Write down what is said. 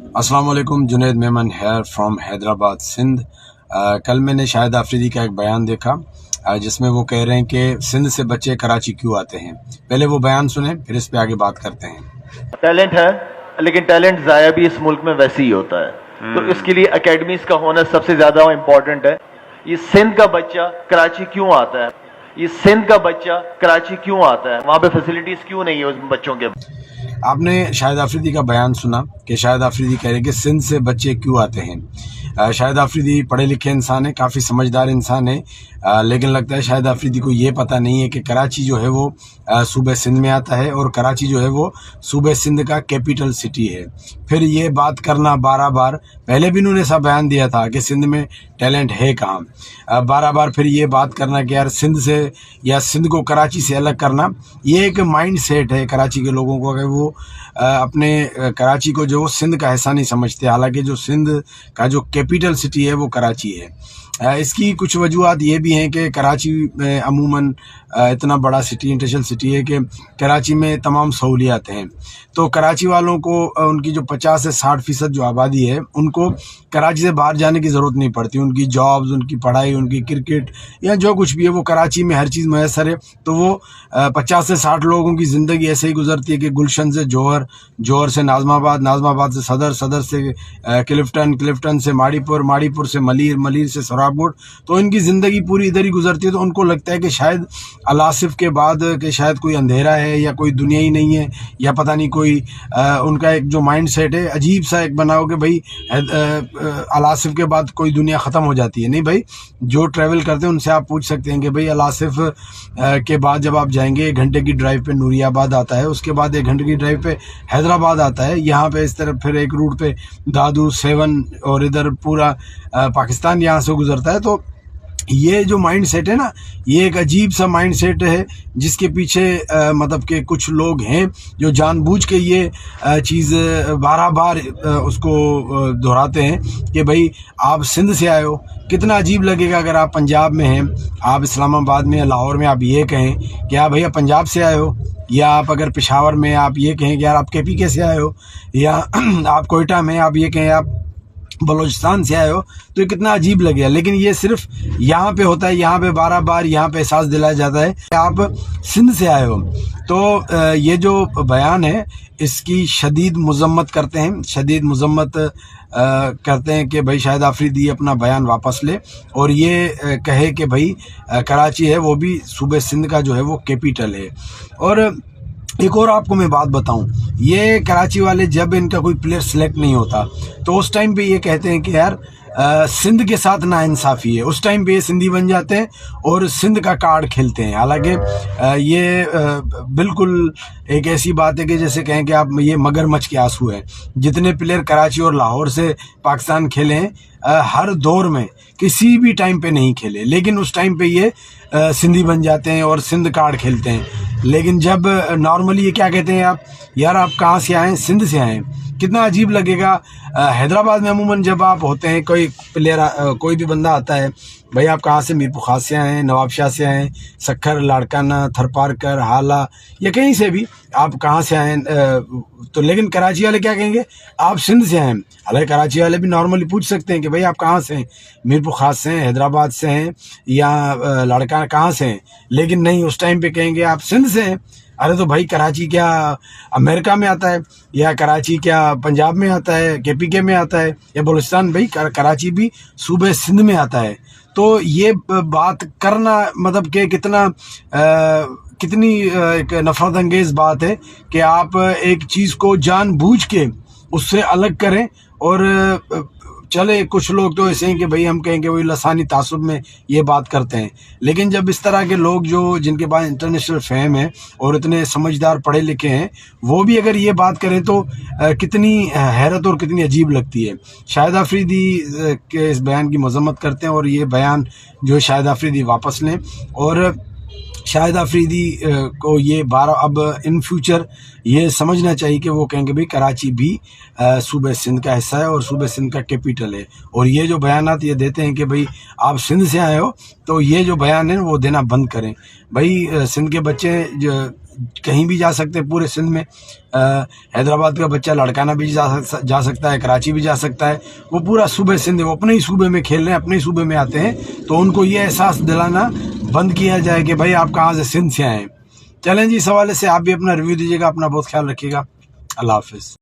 السلام علیکم، Junaid Memon hair from Hyderabad Sindh. کل میں نے شاہد آفریدی کا ایک بیان دیکھا جس میں وہ کہہ رہے ہیں کہ سندھ سے بچے کراچی کیوں آتے ہیں۔ پہلے وہ بیان سنیں پھر اس پہ آگے بات کرتے ہیں۔ ٹیلنٹ ہے لیکن ٹیلنٹ ضائع بھی اس ملک میں ویسے ہی ہوتا ہے، تو اس کے لیے اکیڈمیز کا ہونا سب سے زیادہ امپورٹنٹ ہے۔ یہ سندھ کا بچہ کراچی کیوں آتا ہے؟ یہ سندھ کا بچہ کراچی کیوں آتا ہے؟ وہاں پہ فیسلٹیز کیوں نہیں ہے اس بچوں کے؟ آپ نے شاہد آفریدی کا بیان سنا کہ شاہد آفریدی کہہ رہے ہیں کہ سندھ سے بچے کیوں آتے ہیں۔ شاہد آفریدی پڑھے لکھے انسان ہے، کافی سمجھدار انسان ہے، لیکن لگتا ہے شاہد آفریدی کو یہ پتہ نہیں ہے کہ کراچی جو ہے وہ صوبہ سندھ میں آتا ہے اور کراچی جو ہے وہ صوبہ سندھ کا کیپٹل سٹی ہے۔ پھر یہ بات کرنا بارہ بار، پہلے بھی انہوں نے ایسا بیان دیا تھا کہ سندھ میں ٹیلنٹ ہے کہاں، بارہ بار پھر یہ بات کرنا کہ یار سندھ سے یا سندھ کو کراچی سے الگ کرنا، یہ ایک مائنڈ سیٹ ہے کراچی کے لوگوں کو کہ وہ اپنے کراچی کو جو سندھ کا حصہ نہیں سمجھتے، حالانکہ جو سندھ کا جو کیپٹل سٹی ہے وہ کراچی ہے۔ اس کی کچھ وجوہات یہ بھی ہیں کہ کراچی میں عموماً اتنا بڑا سٹی، انٹرنیشنل سٹی ہے کہ کراچی میں تمام سہولیات ہیں، تو کراچی والوں کو ان کی جو 50 سے 60% جو آبادی ہے ان کو کراچی سے باہر جانے کی ضرورت نہیں پڑتی، ان کی جابز، ان کی پڑھائی، ان کی کرکٹ یا جو کچھ بھی ہے وہ کراچی میں ہر چیز میسر ہے، تو وہ 50 سے 60 لوگوں کی زندگی ایسے ہی گزرتی ہے کہ گلشن سے جوہر، جوہر سے ناظم آباد، ناظم آباد سے صدر، صدر سے کلفٹن، کلفٹن سے ماڑی پور، ماڑی پور سے ملیر، ملیر سے سرابوٹ، تو ان کی زندگی پوری ادھر ہی گزرتی ہے۔ تو ان کو لگتا ہے کہ شاید الاصف کے بعد کہ شاید کوئی اندھیرا ہے یا کوئی دنیا ہی نہیں ہے یا پتہ نہیں کوئی ان کا ایک جو مائنڈ سیٹ ہے عجیب سا ایک بناؤ کہ بھائی الاصف کے بعد کوئی دنیا ختم ہو جاتی ہے۔ نہیں بھائی، جو ٹریول کرتے ہیں ان سے آپ پوچھ سکتے ہیں کہ بھائی الاصف کے بعد جب آپ جائیں گے 1 گھنٹے کی ڈرائیو پہ نوری آباد آتا ہے، اس کے بعد 1 گھنٹے کی ڈرائیو پہ حیدرآباد آتا ہے، یہاں پہ اس طرف پھر ایک روٹ پہ دادو 7 اور ادھر پورا پاکستان یہاں سے گزرتا ہے۔ تو یہ جو مائنڈ سیٹ ہے نا، یہ ایک عجیب سا مائنڈ سیٹ ہے جس کے پیچھے مطلب کہ کچھ لوگ ہیں جو جان بوجھ کے یہ چیز بارہ بار اس کو دہراتے ہیں کہ بھائی آپ سندھ سے آئے ہو۔ کتنا عجیب لگے گا اگر آپ پنجاب میں ہیں، آپ اسلام آباد میں، لاہور میں آپ یہ کہیں کہ آپ بھیا پنجاب سے آئے ہو، یا آپ اگر پشاور میں آپ یہ کہیں کہ یار آپ کے پی کے سے آئے ہو، یا آپ کوئٹہ میں آپ یہ کہیں آپ بلوچستان سے آئے ہو، تو یہ کتنا عجیب لگے گا۔ لیکن یہ صرف یہاں پہ ہوتا ہے، یہاں پہ بارہ بار یہاں پہ احساس دلایا جاتا ہے کہ آپ سندھ سے آئے ہو۔ تو یہ جو بیان ہے اس کی شدید مذمت کرتے ہیں، شدید مذمت کرتے ہیں کہ بھائی شاہد آفریدی اپنا بیان واپس لے اور یہ کہے کہ بھائی کراچی ہے وہ بھی صوبہ سندھ کا جو ہے وہ کیپٹل ہے۔ اور ایک اور آپ کو میں بات بتاؤں، یہ کراچی والے جب ان کا کوئی پلیئر سلیکٹ نہیں ہوتا تو اس ٹائم پہ یہ کہتے ہیں کہ یار سندھ کے ساتھ ناانصافی ہے، اس ٹائم پہ یہ سندھی بن جاتے ہیں اور سندھ کا کارڈ کھیلتے ہیں۔ حالانکہ یہ بالکل ایک ایسی بات ہے کہ جیسے کہیں کہ آپ یہ مگر مچھ کے آنسو ہیں۔ جتنے پلیئر کراچی اور لاہور سے پاکستان کھیلے ہیں ہر دور میں کسی بھی ٹائم پہ نہیں کھیلے، لیکن اس ٹائم پہ یہ سندھی بن جاتے ہیں اور سندھ کارڈ کھیلتے ہیں۔ لیکن جب نارملی یہ کیا کہتے ہیں، آپ یار آپ کہاں سے آئیں؟ سندھ سے آئیں۔ کتنا عجیب لگے گا۔ حیدرآباد میں عموماً جب آپ ہوتے ہیں، کوئی پلیئر کوئی بھی بندہ آتا ہے، بھائی آپ کہاں سے؟ میر پور سے آئے ہیں، نواب شاہ سے آئے ہیں، سکھر، لاڑکانہ، تھرپارکر، حالہ، یا کہیں سے بھی آپ کہاں سے آئیں، تو لیکن کراچی والے کیا کہیں گے؟ آپ سندھ سے آئیں۔ حالانکہ کراچی والے بھی نارملی پوچھ سکتے ہیں کہ بھائی آپ کہاں سے ہیں؟ میر پور خاص سے ہیں، حیدرآباد سے ہیں، یا لاڑکانہ کہاں سے ہیں؟ لیکن نہیں، اس ٹائم پہ کہیں گے آپ سندھ سے ہیں۔ ارے تو بھائی کراچی کیا امریکہ میں آتا ہے، یا کراچی کیا پنجاب میں آتا ہے، کے پی کے میں آتا ہے، یا بلوچستان؟ بھائی کراچی بھی صوبہ سندھ میں آتا ہے۔ تو یہ بات کرنا مطلب کہ کتنی ایک نفرت انگیز بات ہے کہ آپ ایک چیز کو جان بوجھ کے اس سے الگ کریں۔ اور چلے کچھ لوگ تو ایسے ہیں کہ بھائی ہم کہیں کہ وہی لسانی تعصب میں یہ بات کرتے ہیں، لیکن جب اس طرح کے لوگ جن کے پاس انٹرنیشنل فہم ہے اور اتنے سمجھدار پڑھے لکھے ہیں، وہ بھی اگر یہ بات کریں تو کتنی حیرت اور کتنی عجیب لگتی ہے۔ شاہد آفریدی کے اس بیان کی مذمت کرتے ہیں اور یہ بیان جو شاہد آفریدی واپس لیں، اور شاہد آفریدی کو یہ اب ان فیوچر یہ سمجھنا چاہیے کہ وہ کہیں گے بھائی کراچی بھی صوبہ سندھ کا حصہ ہے اور صوبہ سندھ کا کیپٹل ہے، اور یہ جو بیانات یہ دیتے ہیں کہ بھائی آپ سندھ سے آئے ہو، تو یہ جو بیان ہے وہ دینا بند کریں۔ بھائی سندھ کے بچے کہیں بھی جا سکتے ہیں پورے سندھ میں. حیدرآباد کا بچہ لڑکانہ بھی جا سکتا ہے, کراچی بھی جا سکتا ہے. وہ پورا صوبے سندھ وہ اپنے ہی صوبے میں کھیل رہے ہیں, اپنے ہی صوبے میں آتے ہیں. تو ان کو یہ احساس دلانا بند کیا جائے کہ بھائی آپ کہاں سے, سندھ سے آئے ہیں. چلیں جی, اس حوالے سے آپ بھی اپنا ریویو دیجیے گا. اپنا بہت خیال رکھیے گا. اللہ حافظ.